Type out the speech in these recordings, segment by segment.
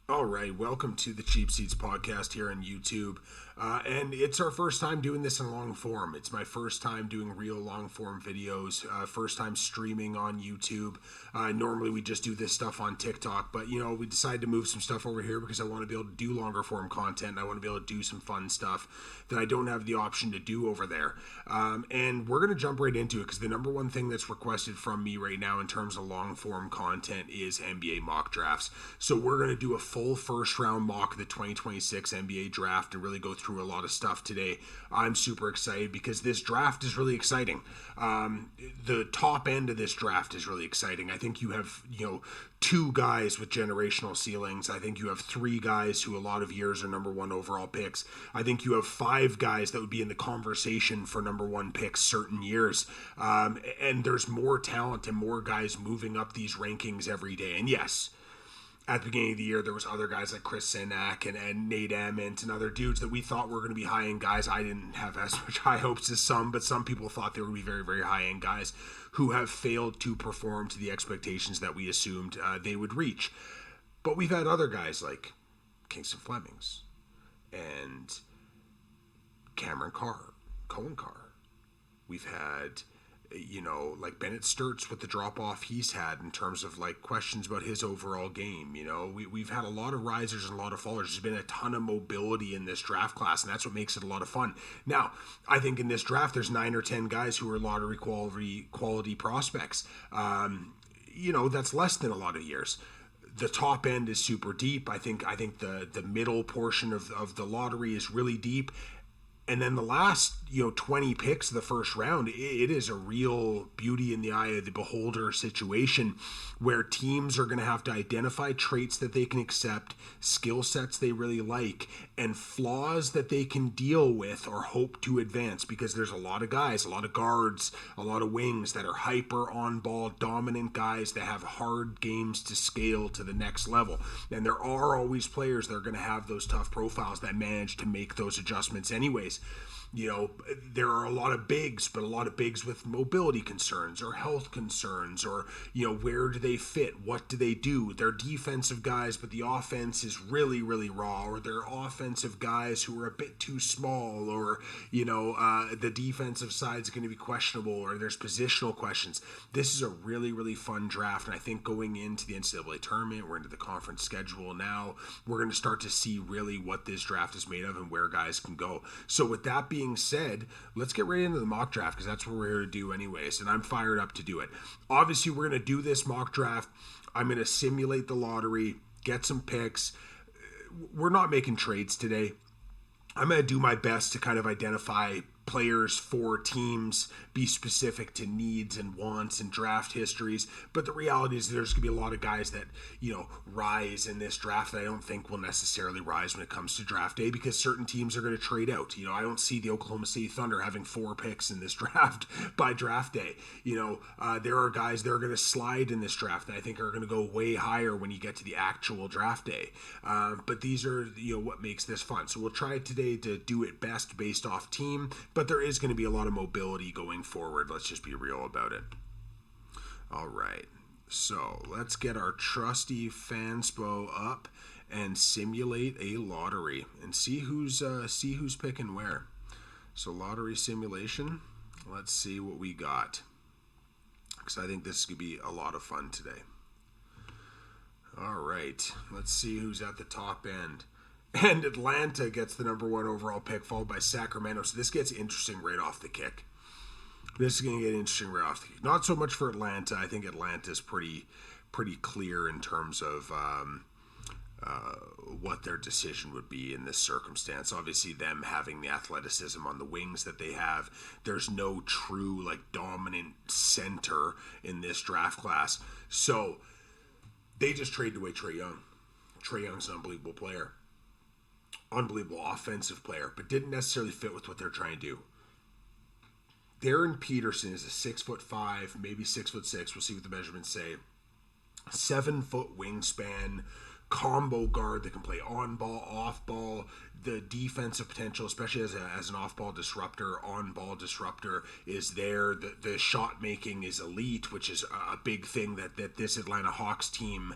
All right, welcome to the Cheap Seats podcast here on YouTube. And it's our first time doing this in long form. It's my first time doing real long form videos, first time streaming on YouTube. Normally we just do this stuff on TikTok, but we decided to move some stuff over here because I want to be able to do longer form content. I want to be able to do some fun stuff that I don't have the option to do over there. And we're going to jump right into it because the number one thing that's requested from me right now in terms of long form content is NBA mock drafts. So we're going to do a full first round mock of the 2026 NBA draft and really go through a lot of stuff today. I'm super excited because this draft is really exciting. The top end of this draft is really exciting. I think you have, two guys with generational ceilings. I think you have three guys who a lot of years are number one overall picks. I think you have five guys that would be in the conversation for number one picks certain years. And there's more talent and more guys moving up these rankings every day. And yes, at the beginning of the year, there was other guys like Chris Sinak and Nate Ament and other dudes that we thought were going to be high-end guys. I didn't have as much high hopes as some, but some people thought they were going to be very, very high-end guys who have failed to perform to the expectations that we assumed they would reach. But we've had other guys like Kingston Flemings and Cameron Carr, Cohen Carr. We've had like Bennett Sturts with the drop-off he's had in terms of like questions about his overall game. We've had a lot of risers and a lot of fallers. There's been a ton of mobility in this draft class, and that's what makes it a lot of fun. Now, I think in this draft, there's 9 or 10 guys who are lottery quality prospects. That's less than a lot of years. The top end is super deep. I think the middle portion of the lottery is really deep. And then the last, 20 picks of the first round, it is a real beauty in the eye of the beholder situation where teams are going to have to identify traits that they can accept, skill sets they really like, and flaws that they can deal with or hope to advance, because there's a lot of guys, a lot of guards, a lot of wings that are hyper on-ball dominant guys that have hard games to scale to the next level. And there are always players that are going to have those tough profiles that manage to make those adjustments anyways. There are a lot of bigs, but a lot of bigs with mobility concerns or health concerns or, where do they fit? What do they do? They're defensive guys, but the offense is really, really raw, or they're offensive guys who are a bit too small, or, the defensive side is going to be questionable, or there's positional questions. This is a really, really fun draft. And I think going into the NCAA tournament, we're into the conference schedule now, we're going to start to see really what this draft is made of and where guys can go. So with that being said, let's get right into the mock draft because that's what we're here to do anyways, and I'm fired up to do it. Obviously, we're going to do this mock draft. I'm going to simulate the lottery, get some picks. We're not making trades today. I'm going to do my best to kind of identify players for teams, be specific to needs and wants and draft histories. But the reality is there's going to be a lot of guys that, rise in this draft that I don't think will necessarily rise when it comes to draft day because certain teams are going to trade out. I don't see the Oklahoma City Thunder having 4 picks in this draft by draft day. There are guys that are going to slide in this draft that I think are going to go way higher when you get to the actual draft day. But these are, what makes this fun. So we'll try today to do it best based off team, but there is going to be a lot of mobility going forward. Let's just be real about it. All right. So let's get our trusty Fanspo up and simulate a lottery and see who's picking where. So lottery simulation. Let's see what we got, because I think this could be a lot of fun today. All right. Let's see who's at the top end. And Atlanta gets the number 1 overall pick, followed by Sacramento. So this gets interesting right off the kick. This is going to get interesting right off the kick. Not so much for Atlanta. I think Atlanta's pretty clear in terms of what their decision would be in this circumstance. Obviously, them having the athleticism on the wings that they have. There's no true dominant center in this draft class. So they just traded away Trae Young. Trae Young's an unbelievable player. Unbelievable offensive player, but didn't necessarily fit with what they're trying to do. Darren Peterson is a 6'5", maybe 6'6". We'll see what the measurements say. 7-foot wingspan, combo guard that can play on ball, off ball, the defensive potential, especially as an off-ball disruptor, on-ball disruptor, is there. The shot making is elite, which is a big thing that this Atlanta Hawks team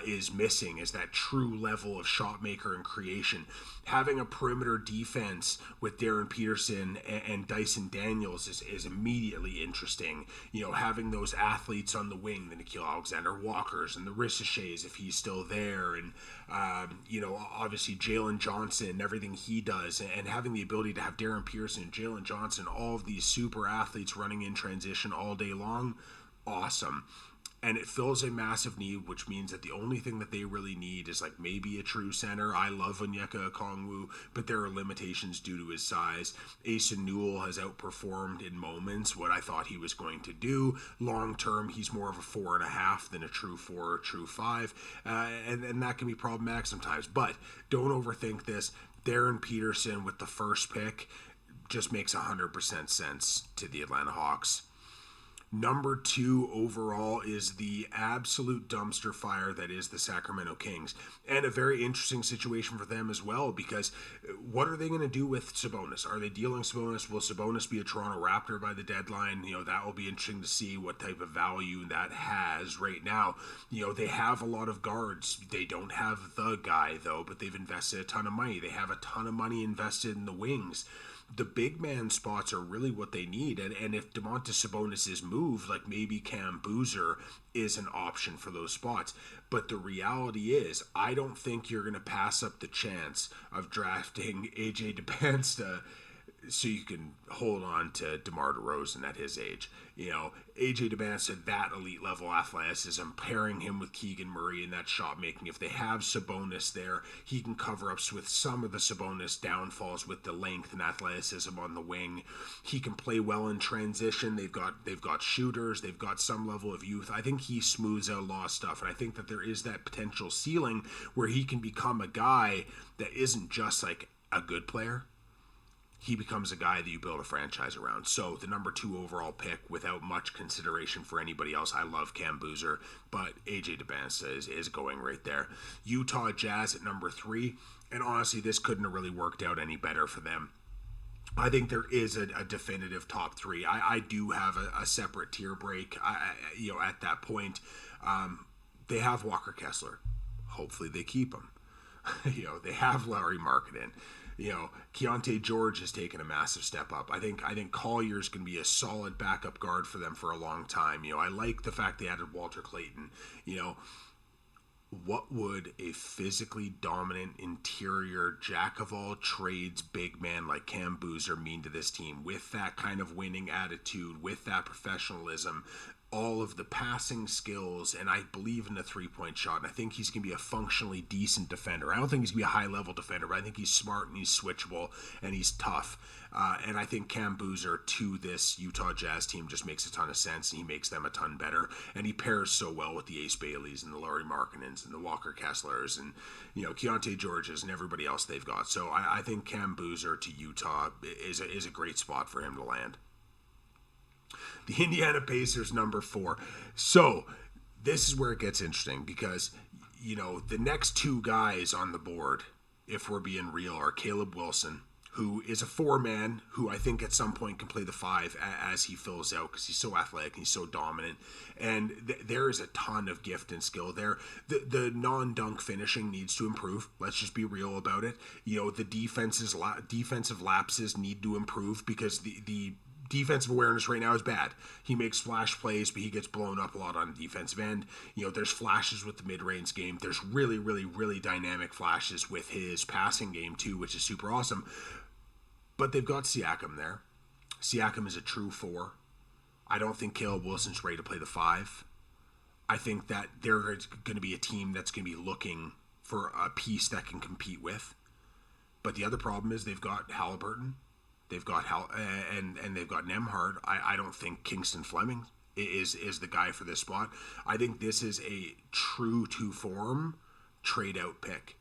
is missing, is that true level of shot maker and creation. Having a perimeter defense with Darren Peterson and Dyson Daniels is immediately interesting. Having those athletes on the wing, the Nickeil Alexander-Walkers and the Risaches, if he's still there, and obviously Jalen Johnson and everything he does, and having the ability to have Darren Pearson and Jalen Johnson, all of these super athletes running in transition all day long, awesome. And it fills a massive need, which means that the only thing that they really need is like maybe a true center. I love Onyeka Okongwu, but there are limitations due to his size. Asen Newell has outperformed in moments what I thought he was going to do. Long term, he's more of a 4.5 than a true 4 or a true 5. And that can be problematic sometimes. But don't overthink this. Darren Peterson with the first pick just makes 100% sense to the Atlanta Hawks. Number 2 overall is the absolute dumpster fire that is the Sacramento Kings. And a very interesting situation for them as well, because what are they going to do with Sabonis? Are they dealing Sabonis? Will Sabonis be a Toronto Raptor by the deadline? That will be interesting to see what type of value that has right now. They have a lot of guards. They don't have the guy, though, but they've invested a ton of money. They have a ton of money invested in the wings. The big man spots are really what they need. And if Domantas Sabonis is moved, like maybe Cam Boozer is an option for those spots. But the reality is, I don't think you're going to pass up the chance of drafting AJ DeBansta so you can hold on to DeMar DeRozan at his age. AJ DeBansta, that elite level athleticism, pairing him with Keegan Murray in that shot making. If they have Sabonis there, he can cover up with some of the Sabonis downfalls with the length and athleticism on the wing. He can play well in transition. They've got shooters. They've got some level of youth. I think he smooths out a lot of stuff, and I think that there is that potential ceiling where he can become a guy that isn't just like a good player. He becomes a guy that you build a franchise around. So the number 2 overall pick, without much consideration for anybody else. I love Cam Boozer, but AJ DeBansta is going right there. Utah Jazz at number 3, and honestly, this couldn't have really worked out any better for them. I think there is a definitive top 3. I do have a separate tier break. At that point, they have Walker Kessler. Hopefully, they keep him. They have Lauri Markkanen. Keontae George has taken a massive step up. I think Collier's going to be a solid backup guard for them for a long time. I like the fact they added Walter Clayton. What would a physically dominant interior jack of all trades big man like Cam Boozer mean to this team with that kind of winning attitude, with that professionalism, all of the passing skills, and I believe in the 3-point shot, and I think he's going to be a functionally decent defender. I don't think he's going to be a high-level defender, but I think he's smart and he's switchable and he's tough. And I think Cam Boozer to this Utah Jazz team just makes a ton of sense, and he makes them a ton better. And he pairs so well with the Ace Baileys and the Lauri Markkanens and the Walker Kesslers and, Keontae Georges and everybody else they've got. So I think Cam Boozer to Utah is a great spot for him to land. The Indiana Pacers, number 4. So this is where it gets interesting because, the next 2 guys on the board, if we're being real, are Caleb Wilson, who is a 4-man, who I think at some point can play the 5 as he fills out because he's so athletic and he's so dominant. And there is a ton of gift and skill there. The non-dunk finishing needs to improve. Let's just be real about it. The defensive lapses need to improve because the defensive awareness right now is bad. He makes splash plays, but he gets blown up a lot on the defensive end. There's flashes with the mid-range game. There's really, really, really dynamic flashes with his passing game too, which is super awesome. But they've got Siakam there. Siakam is a true 4. I don't think Caleb Wilson's ready to play the 5. I think that they're going to be a team that's going to be looking for a piece that can compete with. But the other problem is they've got Halliburton. They've got and they've got Nembhard. I don't think Kingston Fleming is the guy for this spot. I think this is a true to form trade out pick.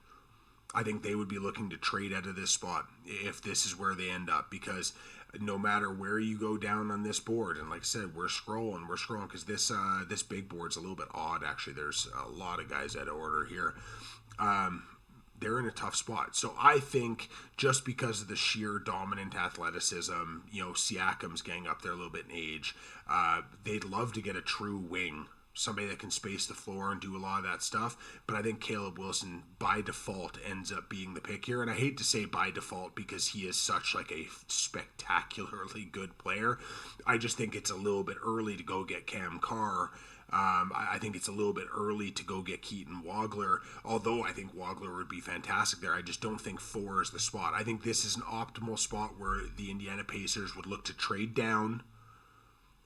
I think they would be looking to trade out of this spot if this is where they end up, because no matter where you go down on this board, and like I said, we're scrolling because this big board's a little bit odd actually. There's a lot of guys out of order here. they're in a tough spot. So I think just because of the sheer dominant athleticism, Siakam's getting up there a little bit in age. They'd love to get a true wing, somebody that can space the floor and do a lot of that stuff. But I think Caleb Wilson by default ends up being the pick here. And I hate to say by default because he is such like a spectacularly good player. I just think it's a little bit early to go get Cam Carr. I think it's a little bit early to go get Keaton Wagler, although I think Wagler would be fantastic there. I just don't think 4 is the spot. I think this is an optimal spot where the Indiana Pacers would look to trade down,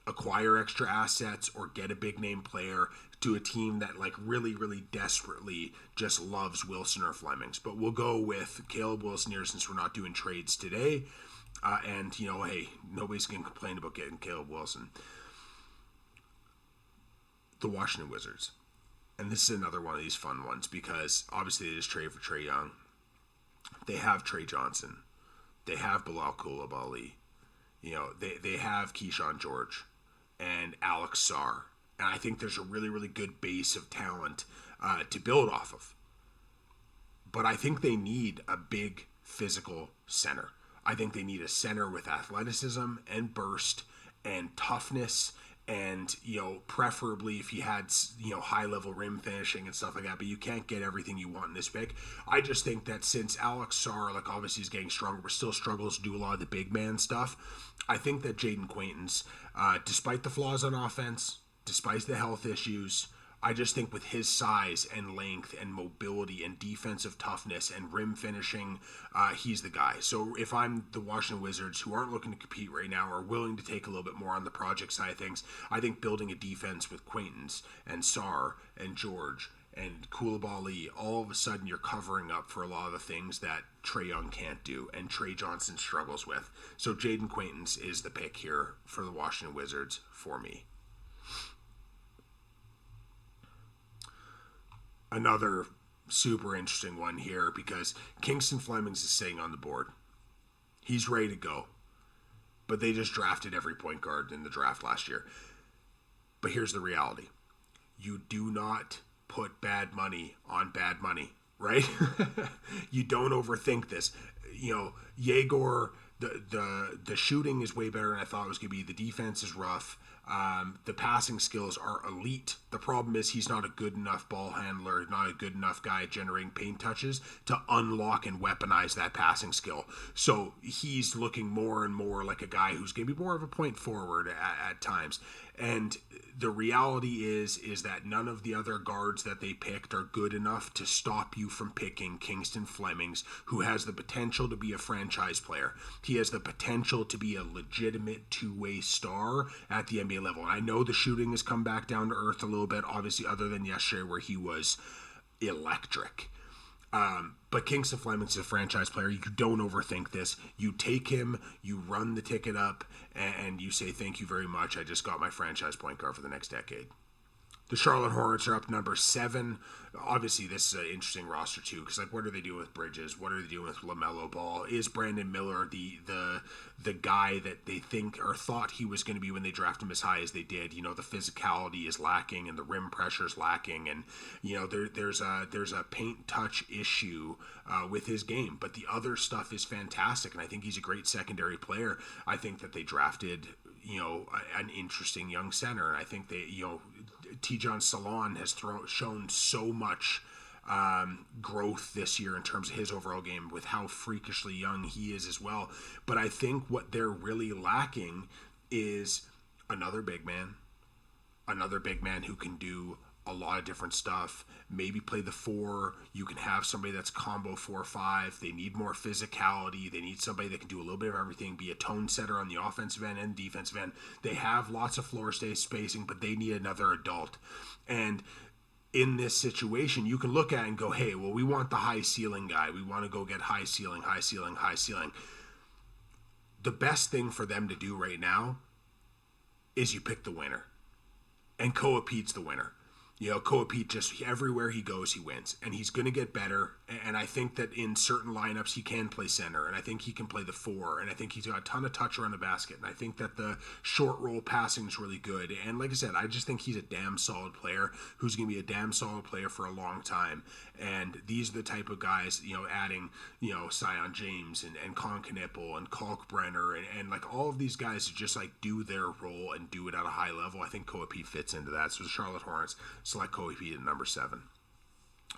acquire extra assets, or get a big name player to a team that like really, really desperately just loves Wilson or Flemings. But we'll go with Caleb Wilson here since we're not doing trades today. And, hey, nobody's going to complain about getting Caleb Wilson. The Washington Wizards. And this is another one of these fun ones because obviously they just traded for Trae Young. They have Trey Johnson. They have Bilal Coulibaly. They have Keyshawn George and Alex Sarr. And I think there's a really, really good base of talent to build off of. But I think they need a big physical center. I think they need a center with athleticism and burst and toughness and, preferably if he had, high-level rim finishing and stuff like that, but you can't get everything you want in this pick. I just think that since Alex Sarr, obviously is getting stronger, but still struggles to do a lot of the big man stuff, I think that Jaden Quaintance, despite the flaws on offense, despite the health issues, I just think with his size and length and mobility and defensive toughness and rim finishing, he's the guy. So if I'm the Washington Wizards, who aren't looking to compete right now, or willing to take a little bit more on the project side of things, I think building a defense with Quaintance and Sarr and George and Coulibaly, all of a sudden you're covering up for a lot of the things that Trae Young can't do and Trey Johnson struggles with. So Jaden Quaintance is the pick here for the Washington Wizards for me. Another super interesting one here because Kingston Flemings is sitting on the board. He's ready to go. But they just drafted every point guard in the draft last year. But here's the reality. You do not put bad money on bad money, right? You don't overthink this. Yegor, the shooting is way better than I thought it was going to be. The defense is rough. The passing skills are elite. The problem is he's not a good enough ball handler, not a good enough guy generating paint touches to unlock and weaponize that passing skill. So he's looking more and more like a guy who's going to be more of a point forward at times. And the reality is that none of the other guards that they picked are good enough to stop you from picking Kingston Flemings, who has the potential to be a franchise player. He has the potential to be a legitimate two-way star at the NBA level. And I know the shooting has come back down to earth a little bit, obviously, other than yesterday where he was electric. But Kingston Flemings is a franchise player. You don't overthink this. You take him, you run the ticket up, and you say, thank you very much. I just got my franchise point guard for the next decade. The Charlotte Hornets are up number 7. Obviously, this is an interesting roster, too, because, what are they doing with Bridges? What are they doing with LaMelo Ball? Is Brandon Miller the guy that they think or thought he was going to be when they drafted him as high as they did? The physicality is lacking and the rim pressure is lacking, and, there's a paint touch issue with his game, but the other stuff is fantastic, and I think he's a great secondary player. I think that they drafted, an interesting young center, and I think they, Tijan Salon has shown so much growth this year in terms of his overall game with how freakishly young he is as well. But I think what they're really lacking is another big man who can do a lot of different stuff, maybe play the 4. You can have somebody that's combo 4-5. They need more physicality. They need somebody that can do a little bit of everything, be a tone setter on the offensive end and defensive end. They have lots of floor space spacing, but they need another adult. And in this situation, you can look at it and go, hey, well, we want the high ceiling guy. We want to go get high ceiling. The best thing for them to do right now is you pick the winner. And Koa Pete's the winner. Koa Pete, just everywhere he goes, he wins. And he's going to get better, And I think that in certain lineups, he can play center, and I think he can play the 4, and I think he's got a ton of touch around the basket, and I think that the short roll passing is really good. And like I said, I just think he's a damn solid player who's going to be a damn solid player for a long time. And these are the type of guys, adding, Sion James and Con Knipple and Kalkbrenner and like all of these guys who just like do their role and do it at a high level. I think Kobe fits into that. So the Charlotte Hornets select Kobe at number 7.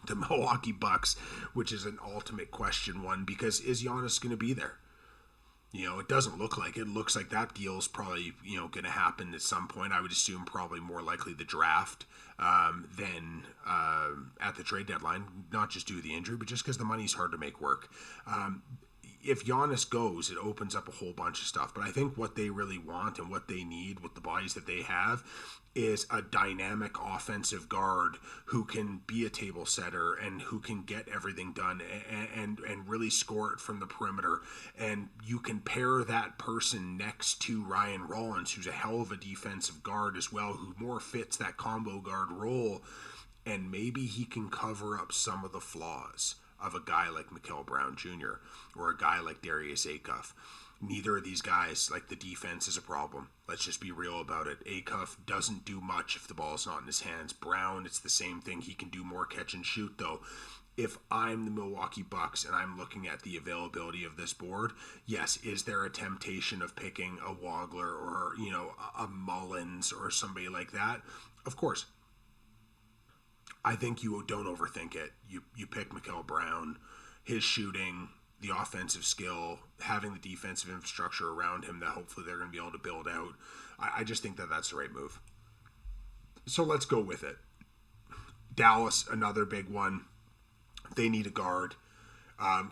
The Milwaukee Bucks, which is an ultimate question one, because is Giannis going to be there? It doesn't look like it. It looks like that deal is probably, going to happen at some point. I would assume probably more likely the draft than at the trade deadline, not just due to the injury, but just because the money's hard to make work. If Giannis goes, it opens up a whole bunch of stuff. But I think what they really want and what they need with the bodies that they have is a dynamic offensive guard who can be a table setter and who can get everything done and really score it from the perimeter. And you can pair that person next to Ryan Rollins, who's a hell of a defensive guard as well, who more fits that combo guard role. And maybe he can cover up some of the flaws of a guy like Mikal Brown Jr. or a guy like Darius Acuff. Neither of these guys, like, the defense is a problem. Let's just be real about it. Acuff doesn't do much if the ball's not in his hands. Brown, it's the same thing. He can do more catch and shoot, though. If I'm the Milwaukee Bucks and I'm looking at the availability of this board, yes, is there a temptation of picking a Wagler or, a Mullins or somebody like that? Of course. I think you don't overthink it. You pick Mikal Brown, his shooting, the offensive skill, having the defensive infrastructure around him that hopefully they're going to be able to build out. I just think that that's the right move. So let's go with it. Dallas, another big one. They need a guard.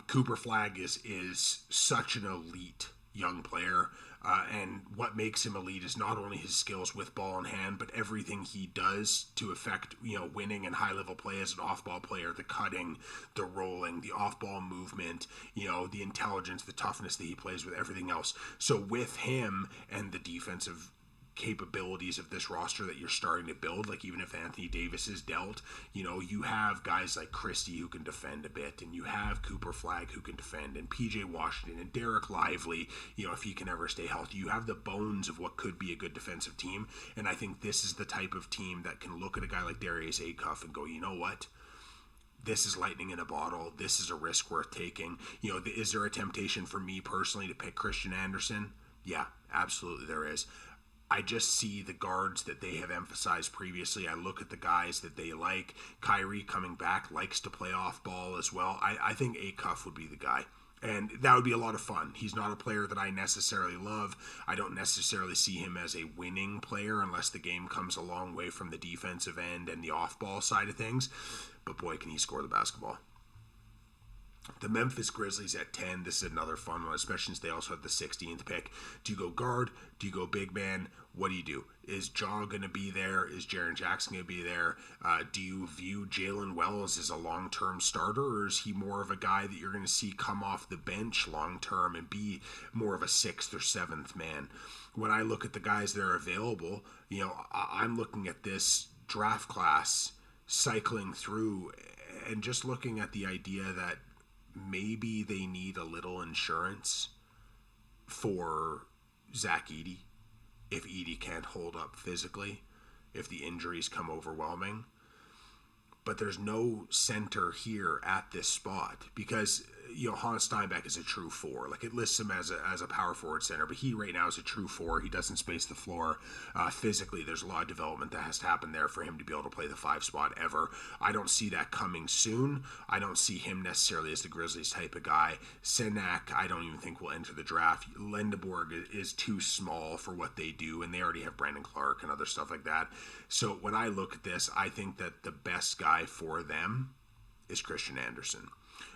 Cooper Flagg is such an elite young player. And what makes him elite is not only his skills with ball in hand, but everything he does to affect, winning and high-level play as an off-ball player, the cutting, the rolling, the off-ball movement, the intelligence, the toughness that he plays with, everything else. So with him and the defensive capabilities of this roster that you're starting to build, like even if Anthony Davis is dealt, you have guys like Christie who can defend a bit, and you have Cooper Flagg who can defend, and PJ Washington and Derek Lively, if he can ever stay healthy. You have the bones of what could be a good defensive team, and I think this is the type of team that can look at a guy like Darius Acuff and go, you know what? This is lightning in a bottle. This is a risk worth taking. Is there a temptation for me personally to pick Christian Anderson? Yeah, absolutely there is. I just see the guards that they have emphasized previously. I look at the guys that they like. Kyrie coming back likes to play off ball as well. I think Acuff would be the guy. And that would be a lot of fun. He's not a player that I necessarily love. I don't necessarily see him as a winning player unless the game comes a long way from the defensive end and the off-ball side of things. But boy, can he score the basketball. The Memphis Grizzlies at 10. This is another fun one, especially since they also have the 16th pick. Do you go guard? Do you go big man? What do you do? Is Ja going to be there? Is Jaren Jackson going to be there? Do you view Jalen Wells as a long-term starter, or is he more of a guy that you're going to see come off the bench long-term and be more of a 6th or 7th man? When I look at the guys that are available, I'm looking at this draft class cycling through and just looking at the idea that maybe they need a little insurance for Zach Edey if Edey can't hold up physically, if the injuries come overwhelming. But there's no center here at this spot because, Hans Steinbeck is a true 4. Like, it lists him as a power forward center, but he right now is a true 4. He doesn't space the floor. Physically, there's a lot of development that has to happen there for him to be able to play the 5 spot ever. I don't see that coming soon. I don't see him necessarily as the Grizzlies type of guy. Senak, I don't even think will enter the draft. Lendeborg is too small for what they do, and they already have Brandon Clark and other stuff like that. So when I look at this, I think that the best guy for them is Christian Anderson.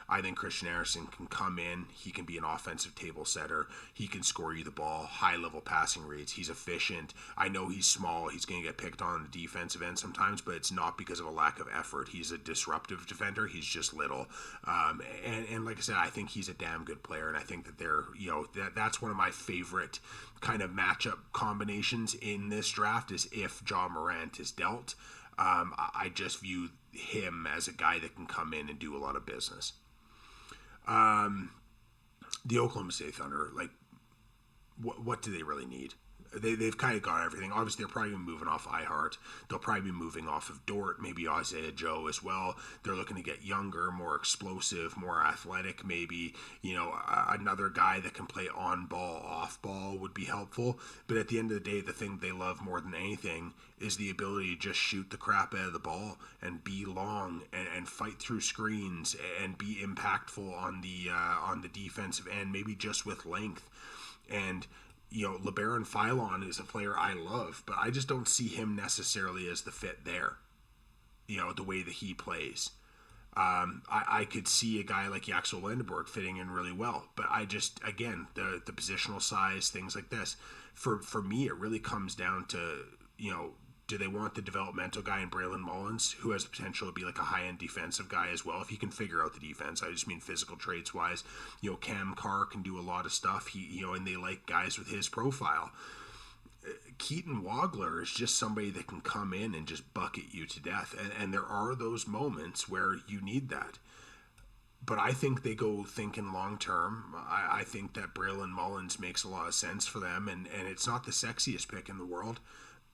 I think Christian Anderson can come in. He can be an offensive table setter. He can score you the ball, high-level passing rates. He's efficient. I know he's small. He's going to get picked on the defensive end sometimes, but it's not because of a lack of effort. He's a disruptive defender. He's just little. And like I said, I think he's a damn good player, and I think that that's one of my favorite kind of matchup combinations in this draft is if Ja Morant is dealt. I just view him as a guy that can come in and do a lot of business. The Oklahoma City Thunder, like, what do they really need? They've kind of got everything. Obviously, they're probably moving off iHeart. They'll probably be moving off of Dort, maybe Isaiah Joe as well. They're looking to get younger, more explosive, more athletic. Maybe, another guy that can play on ball, off ball would be helpful. But at the end of the day, the thing they love more than anything is the ability to just shoot the crap out of the ball and be long and fight through screens and be impactful on the defensive end, maybe just with length. And LeBaron Philon is a player I love, but I just don't see him necessarily as the fit there, the way that he plays. I could see a guy like Yaxel Lendeborg fitting in really well, but I just, again, the positional size, things like this. For me, it really comes down to, do they want the developmental guy in Braylon Mullins, who has the potential to be like a high-end defensive guy as well, if he can figure out the defense? I just mean physical traits-wise. Cam Carr can do a lot of stuff. And they like guys with his profile. Keaton Wagler is just somebody that can come in and just bucket you to death. And there are those moments where you need that. But I think they go thinking long-term. I think that Braylon Mullins makes a lot of sense for them, and it's not the sexiest pick in the world.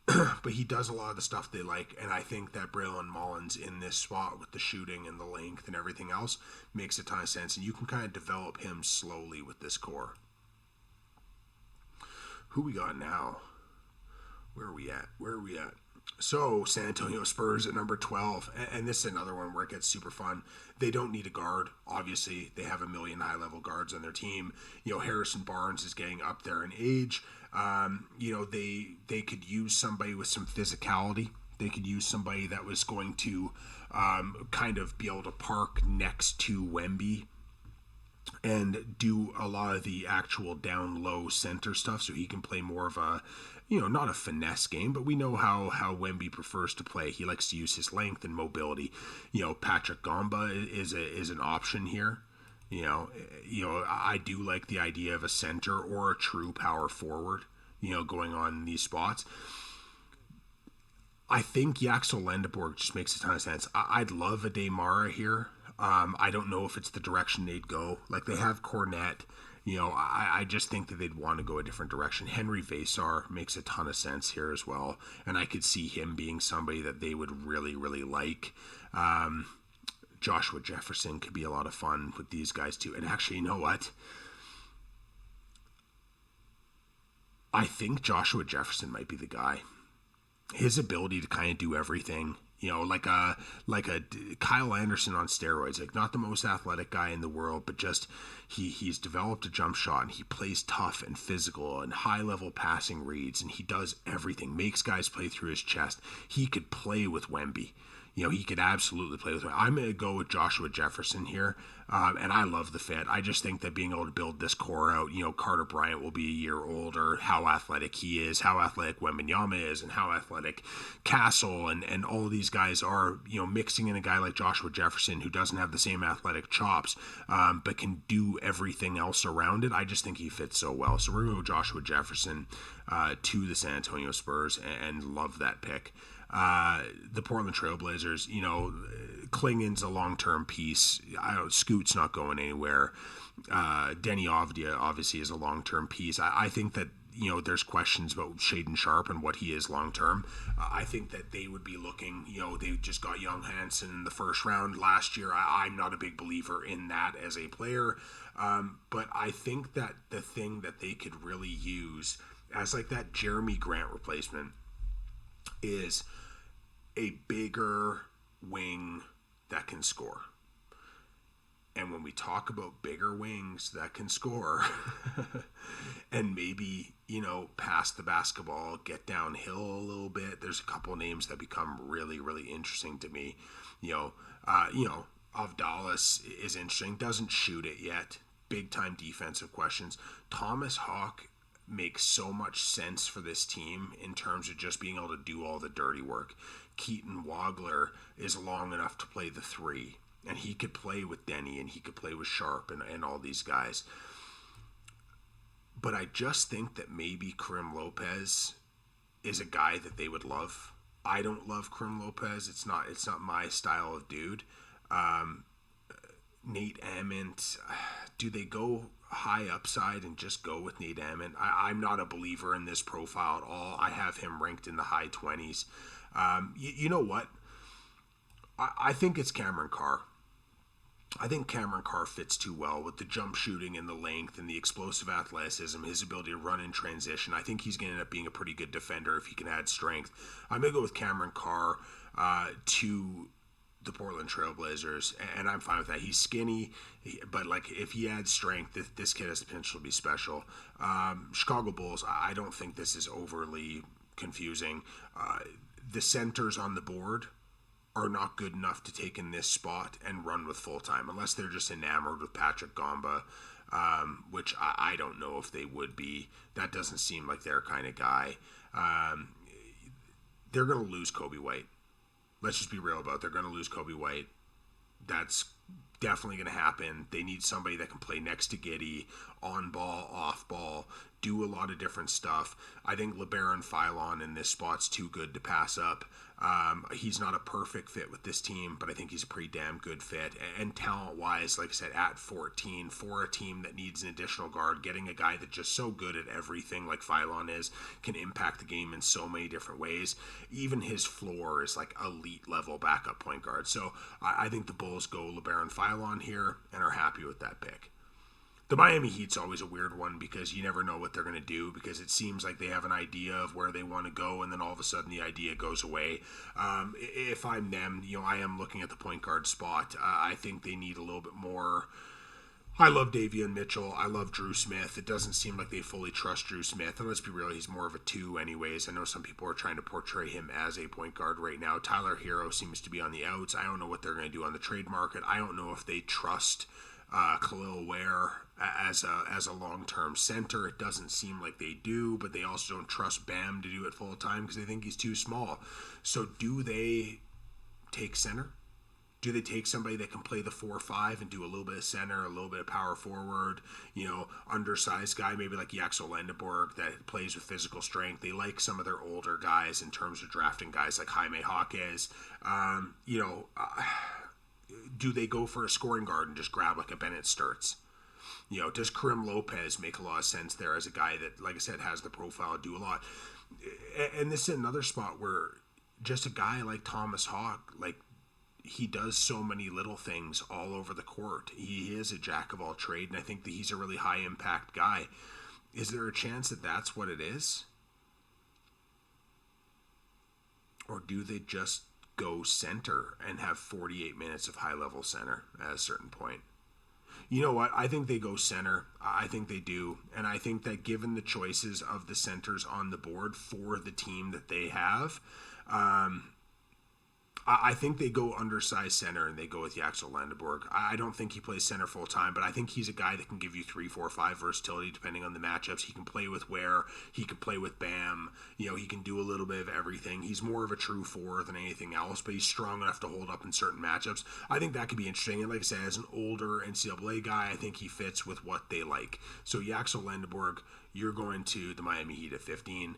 But he does a lot of the stuff they like, and I think that Braylon Mullins in this spot with the shooting and the length and everything else makes a ton of sense, and you can kind of develop him slowly with this core. Who we got now? Where are we at? So, San Antonio Spurs at number 12, and this is another one where it gets super fun. They don't need a guard. Obviously, they have a million high-level guards on their team. Harrison Barnes is getting up there in age. They could use somebody with some physicality. They could use somebody that was going to kind of be able to park next to Wemby and do a lot of the actual down-low center stuff, so he can play more of a, not a finesse game, but we know how Wemby prefers to play. He likes to use his length and mobility. Patrick Gamba is an option here. I do like the idea of a center or a true power forward, going on in these spots. I think Yaxel Lendeborg just makes a ton of sense. I'd love a Demara here. I don't know if it's the direction they'd go. Like, they have Cornette. I just think that they'd want to go a different direction. Henry Vasar makes a ton of sense here as well, and I could see him being somebody that they would really, really like. Joshua Jefferson could be a lot of fun with these guys too. And actually, you know what? I think Joshua Jefferson might be the guy. His ability to kind of do everything, like a Kyle Anderson on steroids, like not the most athletic guy in the world, but just he's developed a jump shot, and he plays tough and physical and high level passing reads, and he does everything, makes guys play through his chest. He could play with Wemby. He could absolutely play with him. I'm going to go with Joshua Jefferson here, and I love the fit. I just think that being able to build this core out, Carter Bryant will be a year older, how athletic he is, how athletic Wembanyama is, and how athletic Castle and all of these guys are, mixing in a guy like Joshua Jefferson who doesn't have the same athletic chops, but can do everything else around it. I just think he fits so well. So we're going to go Joshua Jefferson to the San Antonio Spurs, and love that pick. The Portland Trailblazers, Klingon's a long-term piece. Scoot's not going anywhere. Denny Avdia obviously is a long-term piece. I think that, there's questions about Shaden Sharp and what he is long-term. I think that they would be looking, they just got Young Hansen in the first round last year. I'm not a big believer in that as a player. But I think that the thing that they could really use as like that Jeremy Grant replacement is a bigger wing that can score. And when we talk about bigger wings that can score and maybe, pass the basketball, get downhill a little bit, there's a couple names that become really, really interesting to me. Avdalas is interesting, doesn't shoot it yet. Big time defensive questions. Thomas Hawk makes so much sense for this team in terms of just being able to do all the dirty work. Keaton Wagler is long enough to play the three, and he could play with Denny, and he could play with Sharp and all these guys. But I just think that maybe Karim Lopez is a guy that they would love. I don't love Krim Lopez. It's not my style of dude. Um, Nate Ament, do they go high upside and just go with Nate Ament? I'm not a believer in this profile at all. I have him ranked in the high 20s. You know what? I think it's Cameron Carr. I think Cameron Carr fits too well with the jump shooting and the length and the explosive athleticism, his ability to run in transition. I think he's going to end up being a pretty good defender if he can add strength. I'm going to go with Cameron Carr to the Portland Trailblazers, and I'm fine with that. He's skinny, but like if he adds strength, this kid has the potential to be special. Chicago Bulls, I don't think this is overly confusing. The centers on the board are not good enough to take in this spot and run with full time, unless they're just enamored with Patrick Gamba, which I don't know if they would be. That doesn't seem like their kind of guy. They're going to lose Kobe White. Let's just be real about it. They're going to lose Kobe White. That's definitely going to happen. They need somebody that can play next to Giddey, on ball, off ball, do a lot of different stuff. I think LeBaron Philon in this spot's too good to pass up. He's not a perfect fit with this team, but I think he's a pretty damn good fit. And talent-wise, like I said, at 14, for a team that needs an additional guard, getting a guy that's just so good at everything like Philon is, can impact the game in so many different ways. Even his floor is like elite level backup point guard. So I think the Bulls go LeBaron Philon here and are happy with that pick. The Miami Heat's always a weird one because you never know what they're going to do, because it seems like they have an idea of where they want to go, and then all of a sudden the idea goes away. If I'm them, I am looking at the point guard spot. I think they need a little bit more. I love Davion Mitchell. I love Drew Smith. It doesn't seem like they fully trust Drew Smith. And let's be real, he's more of a 2 anyways. I know some people are trying to portray him as a point guard right now. Tyler Hero seems to be on the outs. I don't know what they're going to do on the trade market. I don't know if they trust Khalil Ware as a long-term center. It doesn't seem like they do, but they also don't trust Bam to do it full time because they think he's too small. So do they take center? Do they take somebody that can play the 4-5 and do a little bit of center, a little bit of power forward, undersized guy, maybe like Yaxel Lendeborg that plays with physical strength? They like some of their older guys in terms of drafting guys like Jaime Jaquez. Do they go for a scoring guard and just grab like a Bennett Sturts? Does Krim Lopez make a lot of sense there as a guy that, like I said, has the profile to do a lot? And this is another spot where just a guy like Thomas Hawk, like, he does so many little things all over the court. He is a jack of all trade, and I think that he's a really high impact guy. Is there a chance that that's what it is? Or do they just go center and have 48 minutes of high level center at a certain point? You know what? I think they go center. I think they do. And I think that given the choices of the centers on the board for the team that they have, I think they go undersized center and they go with Yaxel Lendeborg. I don't think he plays center full time, but I think he's a guy that can give you 3, 4, 5 versatility depending on the matchups. He can play with Ware. He can play with Bam. He can do a little bit of everything. He's more of a true 4 than anything else, but he's strong enough to hold up in certain matchups. I think that could be interesting. And like I said, as an older NCAA guy, I think he fits with what they like. So Yaxel Lendeborg, you're going to the Miami Heat at 15.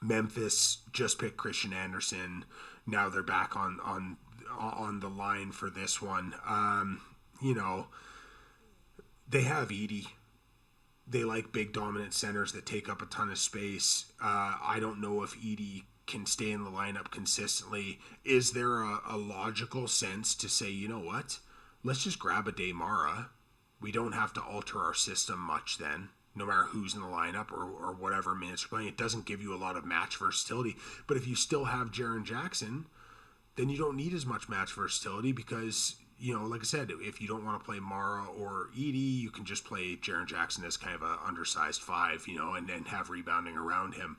Memphis just picked Christian Anderson. Now they're back on the line for this one. They have Edey. They like big dominant centers that take up a ton of space. I don't know if Edey can stay in the lineup consistently. Is there a logical sense to say, you know what? Let's just grab a Demara. We don't have to alter our system much then. No matter who's in the lineup or whatever minutes you're playing, it doesn't give you a lot of match versatility. But if you still have Jaren Jackson, then you don't need as much match versatility because, like I said, if you don't want to play Mara or Edey, you can just play Jaren Jackson as kind of an undersized 5, and then have rebounding around him.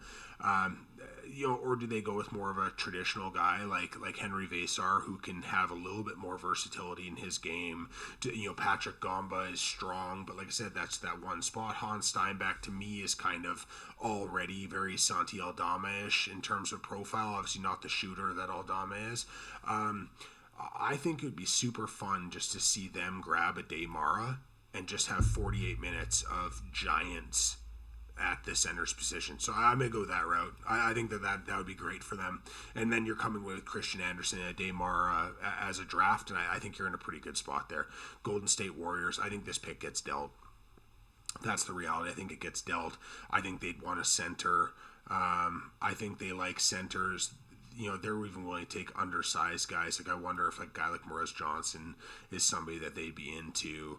Or do they go with more of a traditional guy like Henry Vesar, who can have a little bit more versatility in his game? Patrick Gamba is strong, but like I said, that's that one spot. Hans Steinbeck to me is kind of already very Santi Aldama-ish in terms of profile. Obviously not the shooter that Aldama is. I think it would be super fun just to see them grab a Demara and just have 48 minutes of Giants at the center's position. So I'm going to go that route. I think that would be great for them. And then you're coming with Christian Anderson and Damar as a draft, and I think you're in a pretty good spot there. Golden State Warriors, I think this pick gets dealt. That's the reality. I think it gets dealt. I think they'd want a center. I think they like centers. They're even willing to take undersized guys. Like, I wonder if a guy like Morris Johnson is somebody that they'd be into.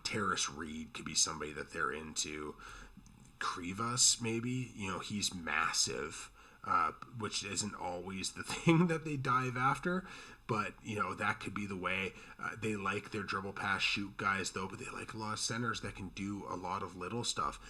Terrace Reed could be somebody that they're into. Krivas, maybe. He's massive, which isn't always the thing that they dive after. But, that could be the way. They like their dribble pass shoot guys, though, but they like a lot of centers that can do a lot of little stuff.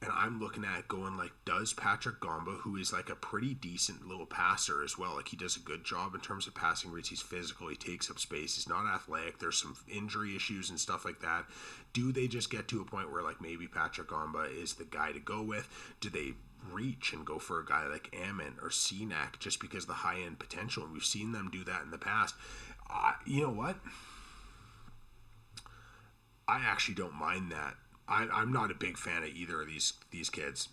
And I'm looking at going like, does Patrick Gamba, who is like a pretty decent little passer as well, like he does a good job in terms of passing rates, he's physical, he takes up space, he's not athletic, there's some injury issues and stuff like that. Do they just get to a point where like maybe Patrick Gamba is the guy to go with? Do they reach and go for a guy like Ammon or Senac just because of the high-end potential? And we've seen them do that in the past. You know what? I actually don't mind that. I'm not a big fan of either of these kids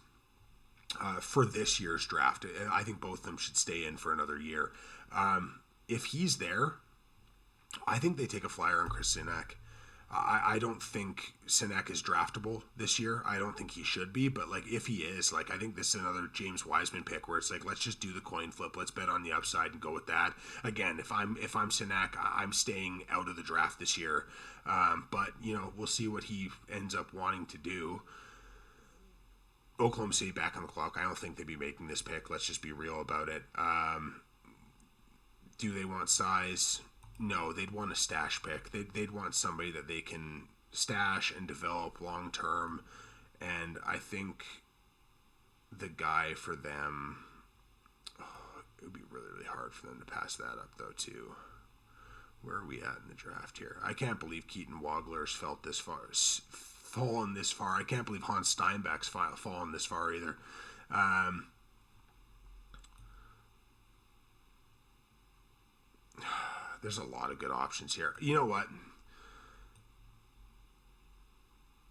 for this year's draft. I think both of them should stay in for another year. If he's there, I think they take a flyer on Chris Senac. I don't think Senac is draftable this year. I don't think he should be, but like if he is, like I think this is another James Wiseman pick where it's like, let's just do the coin flip. Let's bet on the upside and go with that. Again, if I'm Senac, I'm staying out of the draft this year. But we'll see what he ends up wanting to do. Oklahoma City back on the clock. I don't think they'd be making this pick. Let's just be real about it. Do they want size? No, they'd want a stash pick. They'd want somebody that they can stash and develop long term. And I think the guy for them, it would be really, really hard for them to pass that up, though, too. Where are we at in the draft here? I can't believe Keaton Wagler's fallen this far. I can't believe Hans Steinbeck's fallen this far either. There's a lot of good options here. You know what?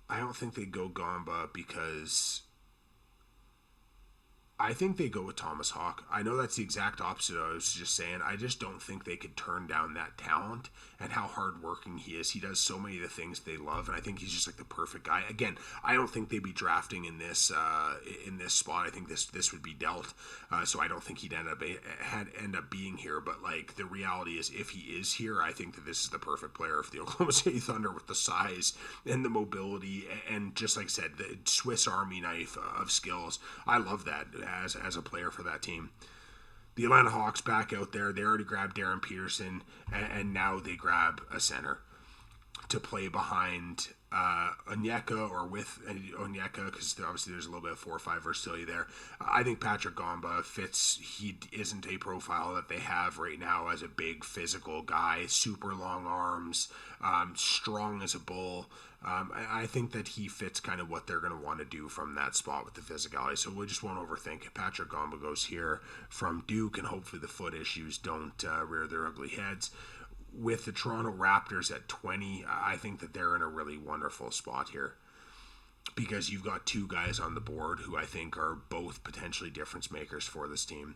I don't think they go Gamba because I think they go with Thomas Hawk. I know that's the exact opposite I was just saying. I just don't think they could turn down that talent and how hardworking he is. He does so many of the things they love, and I think he's just like the perfect guy. Again, I don't think they'd be drafting in this spot. I think this would be dealt. So I don't think he'd end up being here. But like the reality is, if he is here, I think that this is the perfect player for the Oklahoma City Thunder with the size and the mobility and just like I said, the Swiss Army knife of skills. I love that as a player for that team. The Atlanta Hawks back out there. They already grabbed Darren Peterson, and now they grab a center to play behind Onyeka or with Onyeka, because obviously there's a little bit of 4-5 versatility there. I think Patrick Gamba fits. He isn't a profile that they have right now as a big physical guy, super long arms, strong as a bull. I think that he fits kind of what they're going to want to do from that spot with the physicality. So we just won't overthink it. Patrick Gamba goes here from Duke, and hopefully the foot issues don't rear their ugly heads. With the Toronto Raptors at 20, I think that they're in a really wonderful spot here because you've got two guys on the board who I think are both potentially difference makers for this team.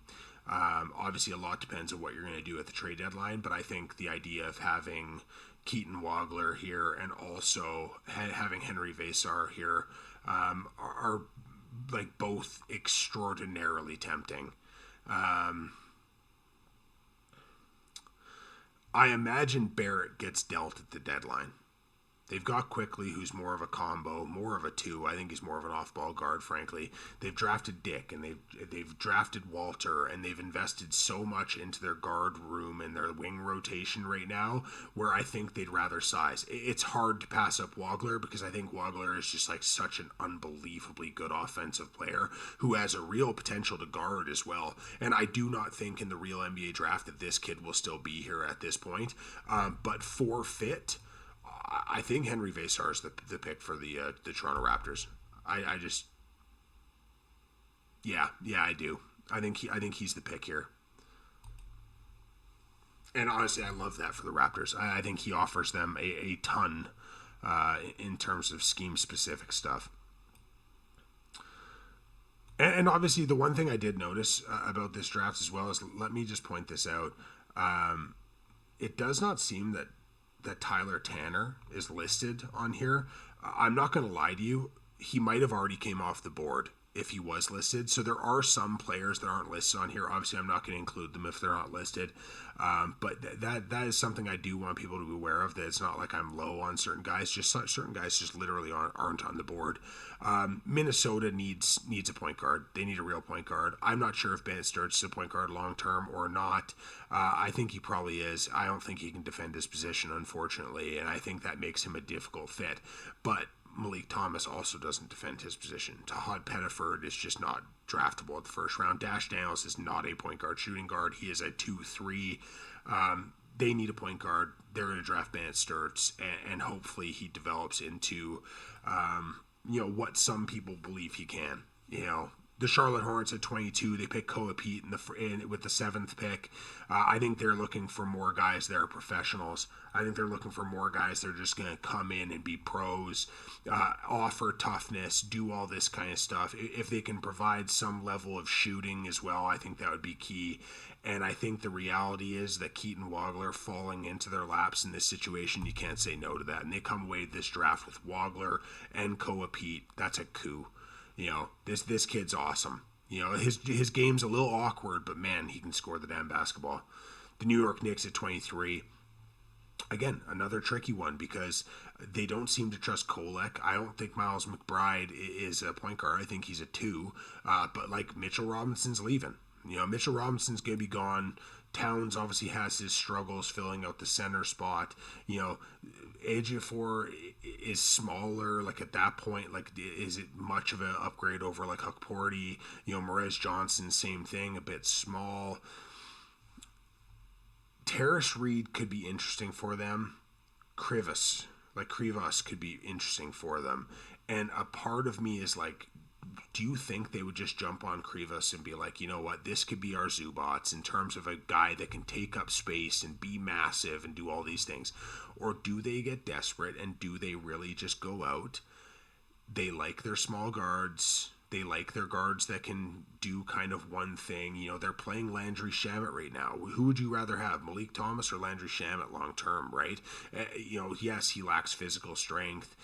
Obviously, a lot depends on what you're going to do at the trade deadline, but I think the idea of having Keaton Wagler here and also having Henry Vesar here are like both extraordinarily tempting. I imagine Barrett gets dealt at the deadline. They've got Quickly, who's more of a combo, more of a two. I think he's more of an off-ball guard, frankly. They've drafted Dick, and they've drafted Walter, and they've invested so much into their guard room and their wing rotation right now, where I think they'd rather size. It's hard to pass up Wagler, because I think Wagler is just like such an unbelievably good offensive player who has a real potential to guard as well. And I do not think in the real NBA draft that this kid will still be here at this point. But for fit, I think Henry Vesar is the pick for the Toronto Raptors. I do. I think he's the pick here. And honestly, I love that for the Raptors. I think he offers them a ton in terms of scheme specific stuff. And obviously, the one thing I did notice about this draft as well is, let me just point this out. It does not seem that Tyler Tanner is listed on here. I'm not going to lie to you. He might have already came off the board if he was listed. So there are some players that aren't listed on here. Obviously, I'm not going to include them if they're not listed. But that is something I do want people to be aware of, that it's not like I'm low on certain guys. Just certain guys just literally aren't on the board. Minnesota needs a point guard. They need a real point guard. I'm not sure if Bennett Sturts is a point guard long term or not. I think he probably is. I don't think he can defend his position, unfortunately, and I think that makes him a difficult fit. But Malik Thomas also doesn't defend his position. Tahad Pettiford is just not draftable at the first round. Dash Daniels is not a point guard shooting guard. He is a 2-3. They need a point guard. They're going to draft Bennett Sturts, and hopefully he develops into, what some people believe he can. The Charlotte Hornets at 22, they pick Koa Pete with the 7th pick. I think they're looking for more guys that are professionals. I think they're looking for more guys that are just going to come in and be pros, offer toughness, do all this kind of stuff. If they can provide some level of shooting as well, I think that would be key. And I think the reality is that Keaton Wagler falling into their laps in this situation, you can't say no to that. And they come away this draft with Wagler and Koa Pete. That's a coup. This kid's awesome. His game's a little awkward, but man, he can score the damn basketball. The New York Knicks at 23. Again, another tricky one because they don't seem to trust Kolek. I don't think Miles McBride is a point guard. I think he's a 2. But like Mitchell Robinson's leaving. Mitchell Robinson's going to be gone. Towns obviously has his struggles filling out the center spot. Ejiofor is smaller. Like at that point, like is it much of an upgrade over like Huckporty? Morez Johnson, same thing, a bit small. Terrace Reed could be interesting for them. Krivas could be interesting for them. And a part of me is like, do you think they would just jump on Krivas and be like, you know what, this could be our Zubats in terms of a guy that can take up space and be massive and do all these things? Or do they get desperate and do they really just go out? They like their small guards. They like their guards that can do kind of one thing. They're playing Landry Shamet right now. Who would you rather have, Malik Thomas or Landry Shamet long term, right? Yes, he lacks physical strength.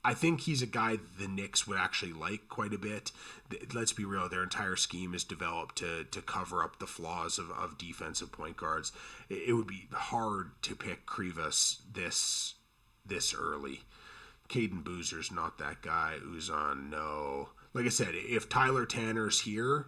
I think he's a guy the Knicks would actually like quite a bit. Let's be real, their entire scheme is developed to cover up the flaws of defensive point guards. It would be hard to pick Krivas this early. Caden Boozer's not that guy. Uzan, no. Like I said, if Tyler Tanner's here,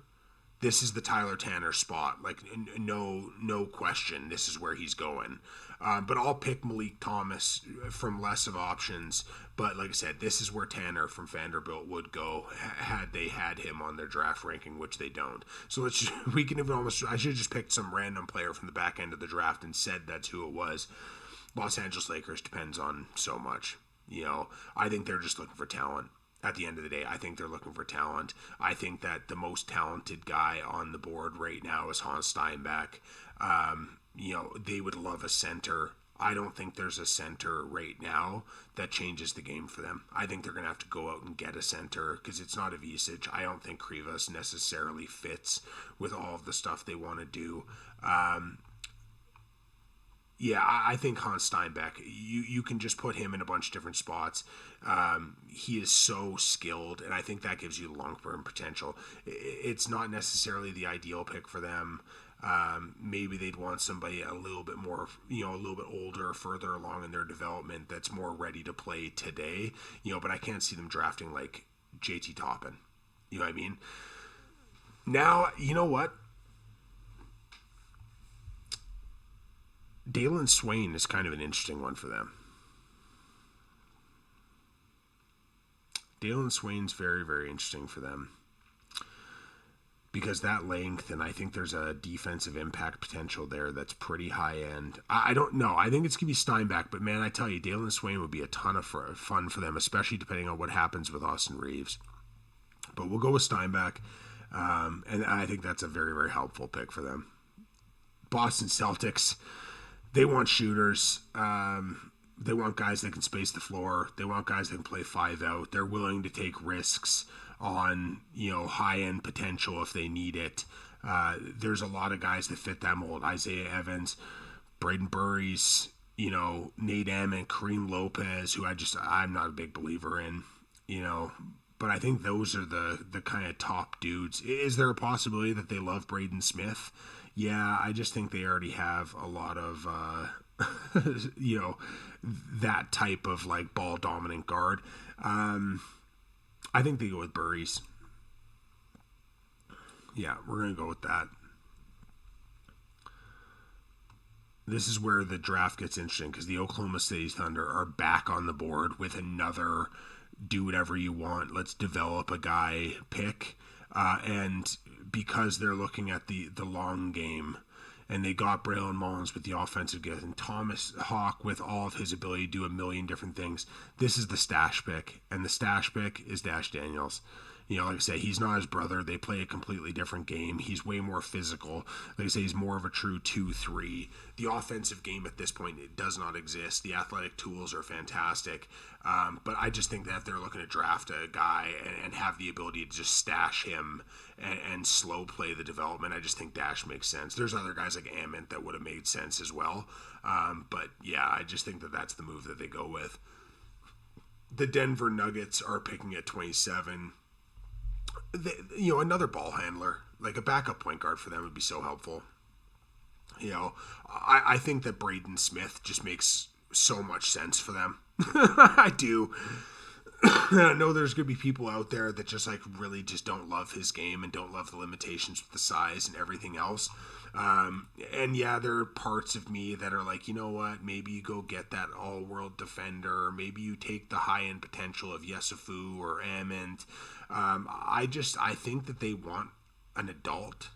this is the Tyler Tanner spot. Like, no question, this is where he's going. But I'll pick Malik Thomas from less of options. But like I said, this is where Tanner from Vanderbilt would go had they had him on their draft ranking, which they don't. So I should have just picked some random player from the back end of the draft and said that's who it was. Los Angeles Lakers depends on so much. I think they're just looking for talent. At the end of the day, I think they're looking for talent. I think that the most talented guy on the board right now is Hans Steinbeck. They would love a center. I don't think there's a center right now that changes the game for them. I think they're going to have to go out and get a center because it's not a Visic. I don't think Krivas necessarily fits with all of the stuff they want to do. I think Hans Steinbeck, you can just put him in a bunch of different spots. He is so skilled, and I think that gives you long-term potential. It's not necessarily the ideal pick for them. Maybe they'd want somebody a little bit more, a little bit older, further along in their development that's more ready to play today. But I can't see them drafting like JT Toppin. You know what I mean? Now, you know what? Dalen Swain is kind of an interesting one for them. Dalen Swain's very, very interesting for them because that length, and I think there's a defensive impact potential there that's pretty high end. I don't know. I think it's going to be Steinbeck, but man, I tell you, Dalen Swain would be a ton of fun for them, especially depending on what happens with Austin Reeves. But we'll go with Steinbeck, and I think that's a very, very helpful pick for them. Boston Celtics. They want shooters. They want guys that can space the floor. They want guys that can play 5 out. They're willing to take risks on, high end potential if they need it. There's a lot of guys that fit that mold. Isaiah Evans, Braden Burries, Nate Ament, Kareem Lopez, who I'm not a big believer in, but I think those are the kind of top dudes. Is there a possibility that they love Braden Smith? Yeah, I just think they already have a lot of, that type of like ball dominant guard. I think they go with Burries. Yeah, we're going to go with that. This is where the draft gets interesting because the Oklahoma City Thunder are back on the board with another do whatever you want, let's develop a guy pick. And because they're looking at the long game, and they got Braylon Mullins with the offensive gift and Thomas Hawk with all of his ability to do a million different things. This is the stash pick, and the stash pick is Dash Daniels. Like I say, he's not his brother. They play a completely different game. He's way more physical. Like I say, he's more of a true 2-3. The offensive game at this point, it does not exist. The athletic tools are fantastic. But I just think that if they're looking to draft a guy and have the ability to just stash him and slow play the development, I just think Dash makes sense. There's other guys like Ament that would have made sense as well. But yeah, I just think that that's the move that they go with. The Denver Nuggets are picking at 27. Another ball handler, like a backup point guard for them would be so helpful. I think that Braden Smith just makes so much sense for them. I do. I know there's going to be people out there that just like really just don't love his game and don't love the limitations with the size and everything else. And yeah, there are parts of me that are like, you know what, maybe you go get that all-world defender. Maybe you take the high-end potential of Yesufu or Ament. I think that they want an adult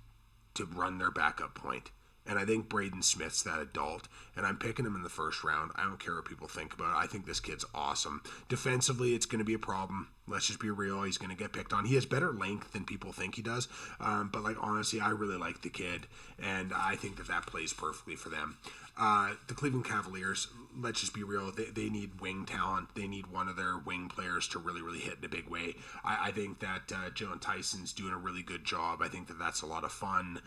to run their backup point. And I think Braden Smith's that adult. And I'm picking him in the first round. I don't care what people think about it. I think this kid's awesome. Defensively, it's going to be a problem. Let's just be real. He's going to get picked on. He has better length than people think he does. But, like, honestly, I really like the kid. And I think that plays perfectly for them. The Cleveland Cavaliers, let's just be real. They need wing talent. They need one of their wing players to really, really hit in a big way. I think that Jalen Tyson's doing a really good job. I think that that's a lot of fun.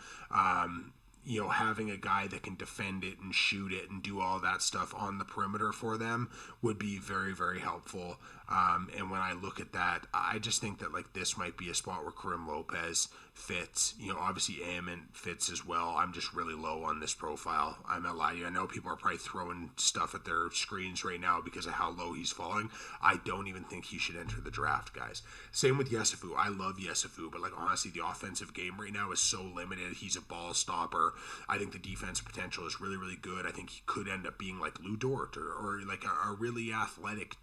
Having a guy that can defend it and shoot it and do all that stuff on the perimeter for them would be very, very helpful. And when I look at that, I just think that like this might be a spot where Kareem Lopez fits. Obviously Ament fits as well. I'm just really low on this profile. I'm not lying to you. I know people are probably throwing stuff at their screens right now because of how low he's falling. I don't even think he should enter the draft, guys. Same with Yesufu. I love Yesufu, but like honestly, the offensive game right now is so limited. He's a ball stopper. I think the defensive potential is really, really good. I think he could end up being like Lou Dort or like a really athletic,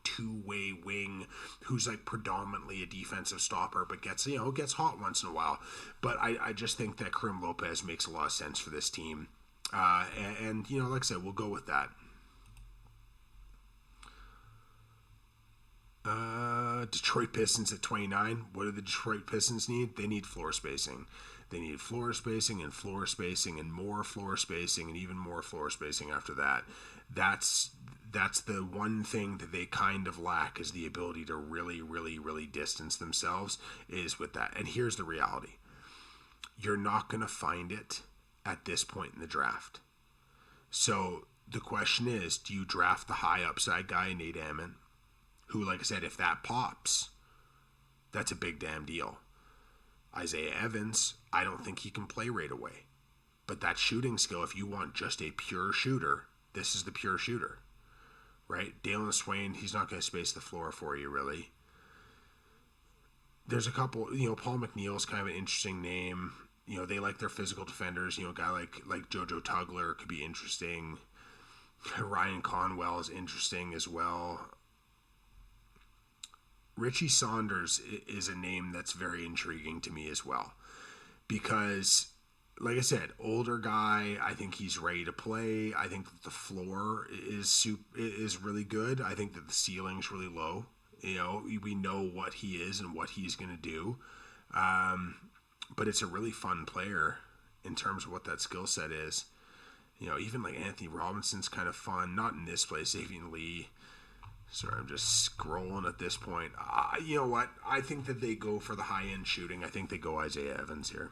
two-way wing who's like predominantly a defensive stopper, but gets hot once in a while. But I just think that Kareem Lopez makes a lot of sense for this team. And like I said, we'll go with that. Detroit Pistons at 29. What do the Detroit Pistons need? They need floor spacing. They need floor spacing and floor spacing and more floor spacing and even more floor spacing after that. That's the one thing that they kind of lack, is the ability to really, really, really distance themselves is with that. And here's the reality. You're not going to find it at this point in the draft. So the question is, do you draft the high upside guy, Nate Ament, who, like I said, if that pops, that's a big damn deal. Isaiah Evans, I don't think he can play right away. But that shooting skill, if you want just a pure shooter, this is the pure shooter, right? Dalen Swain, he's not going to space the floor for you, really. There's a couple, Paul McNeil's kind of an interesting name. They like their physical defenders. A guy like JoJo Tugler could be interesting. Ryan Conwell is interesting as well. Richie Saunders is a name that's very intriguing to me as well, because, like I said, older guy. I think he's ready to play. I think that the floor is really good. I think that the ceiling's really low. We know what he is and what he's going to do, but it's a really fun player in terms of what that skill set is. Even like Anthony Robinson's kind of fun. Not in this place. Xavier Lee. Sorry, I'm just scrolling at this point. You know what? I think that they go for the high-end shooting. I think they go Isaiah Evans here.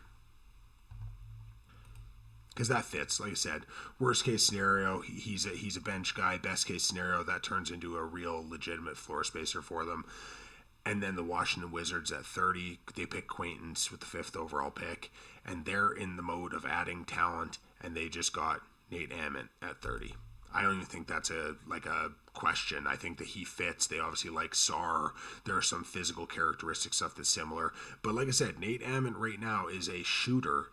Because that fits. Like I said, worst case scenario, he's a bench guy. Best case scenario, that turns into a real legitimate floor spacer for them. And then the Washington Wizards at 30, they pick Quaintance with the 5th overall pick. And they're in the mode of adding talent, and they just got Nate Ament at 30. I don't even think that's a question. I think that he fits. They obviously like Sarr. There are some physical characteristic stuff that's similar. But like I said, Nate Ament right now is a shooter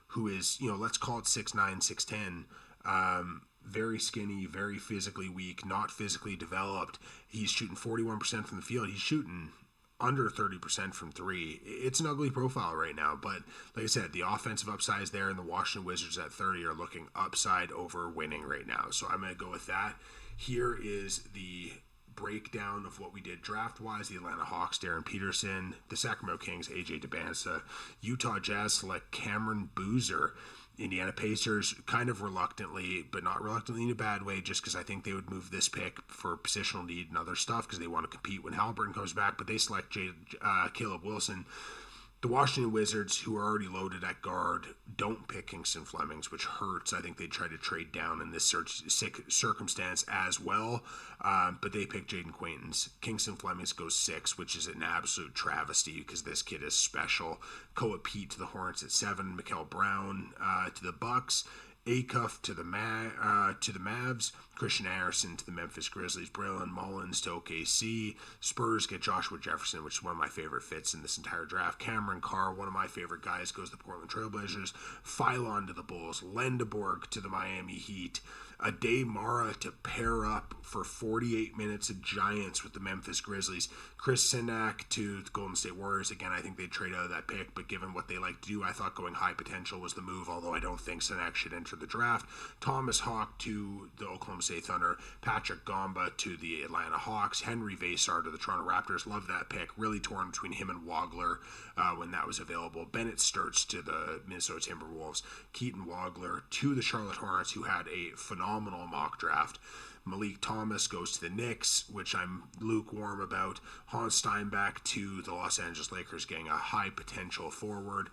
who is, let's call it 6'9", 6'10", very skinny, very physically weak, not physically developed. He's shooting 41% from the field. He's shooting under 30% from three. It's an ugly profile right now, but like I said, the offensive upside is there, and the Washington Wizards at 30 are looking upside over winning right now. So I'm going to go with that. Here is the breakdown of what we did draft-wise. The Atlanta Hawks, Darren Peterson. The Sacramento Kings, AJ Debinsa. Utah Jazz select Cameron Boozer. Indiana Pacers, kind of reluctantly, but not reluctantly in a bad way, just because I think they would move this pick for positional need and other stuff because they want to compete when Halliburton comes back, but they select Caleb Wilson. The Washington Wizards, who are already loaded at guard, don't pick Kingston Flemings, which hurts. I think they try to trade down in this circumstance as well, but they pick Jaden Quaintance. Kingston Flemings goes 6, which is an absolute travesty because this kid is special. Koa Pete to the Hornets at 7, Mikal Brown to the Bucks, Acuff to the Mavs, Christian Anderson to the Memphis Grizzlies, Braylon Mullins to OKC, Spurs get Joshua Jefferson, which is one of my favorite fits in this entire draft, Cameron Carr, one of my favorite guys, goes to the Portland Trailblazers, Phylon to the Bulls, Lendeborg to the Miami Heat, Ade Mara to pair up for 48 minutes of Giants with the Memphis Grizzlies, Chris Sinak to the Golden State Warriors. Again, I think they'd trade out of that pick, but given what they like to do, I thought going high potential was the move, although I don't think Sinak should enter the draft. Thomas Hawk to the Oklahoma State Thunder, Patrick Gamba to the Atlanta Hawks, Henry Vasar to the Toronto Raptors. Love that pick. Really torn between him and Wagler when that was available. Bennett Sturts to the Minnesota Timberwolves, Keaton Wagler to the Charlotte Hornets, who had a phenomenal mock draft. Malik Thomas goes to the Knicks, which I'm lukewarm about. Hans Steinbach to the Los Angeles Lakers, getting a high potential forward.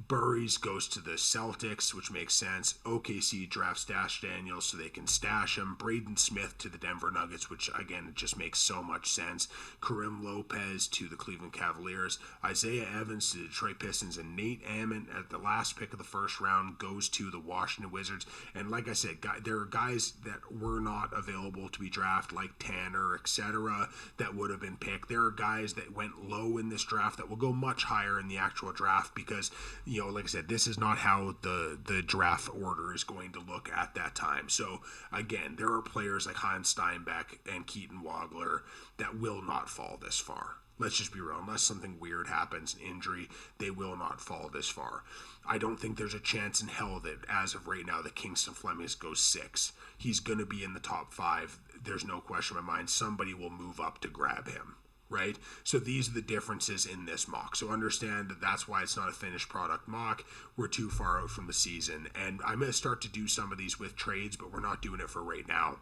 Burries goes to the Celtics, which makes sense. OKC drafts Dash Daniels so they can stash him. Braden Smith to the Denver Nuggets, which, again, it just makes so much sense. Karim Lopez to the Cleveland Cavaliers. Isaiah Evans to the Detroit Pistons. And Nate Ament at the last pick of the first round goes to the Washington Wizards. And like I said, there are guys that were not available to be drafted, like Tanner, etc., that would have been picked. There are guys that went low in this draft that will go much higher in the actual draft because, like I said, this is not how the draft order is going to look at that time. So, again, there are players like Hans Steinbach and Keaton Wagler that will not fall this far. Let's just be real. Unless something weird happens, an injury, they will not fall this far. I don't think there's a chance in hell that, as of right now, the Kingston Flemings goes 6. He's going to be in the top 5. There's no question in my mind. Somebody will move up to grab him. Right? So these are the differences in this mock. So understand that that's why it's not a finished product mock. We're too far out from the season. And I'm going to start to do some of these with trades, but we're not doing it for right now.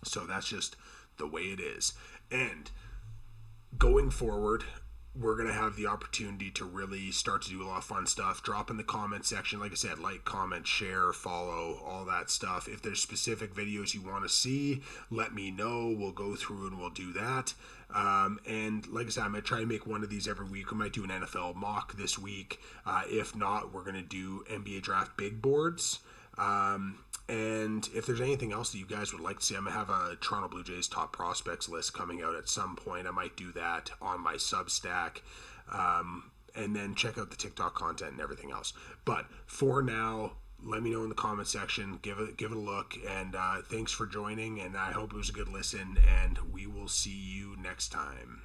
So that's just the way it is. And going forward, we're going to have the opportunity to really start to do a lot of fun stuff. Drop in the comment section. Like I said, like, comment, share, follow, all that stuff. If there's specific videos you want to see, let me know. We'll go through and we'll do that. And like I said, I'm going to try to make one of these every week. We might do an NFL mock this week. If not, we're going to do NBA draft big boards. And if there's anything else that you guys would like to see, I'm going to have a Toronto Blue Jays top prospects list coming out at some point. I might do that on my Substack. And then check out the TikTok content and everything else. But for now, let me know in the comment section. Give it a look. And thanks for joining. And I hope it was a good listen. And we will see you next time.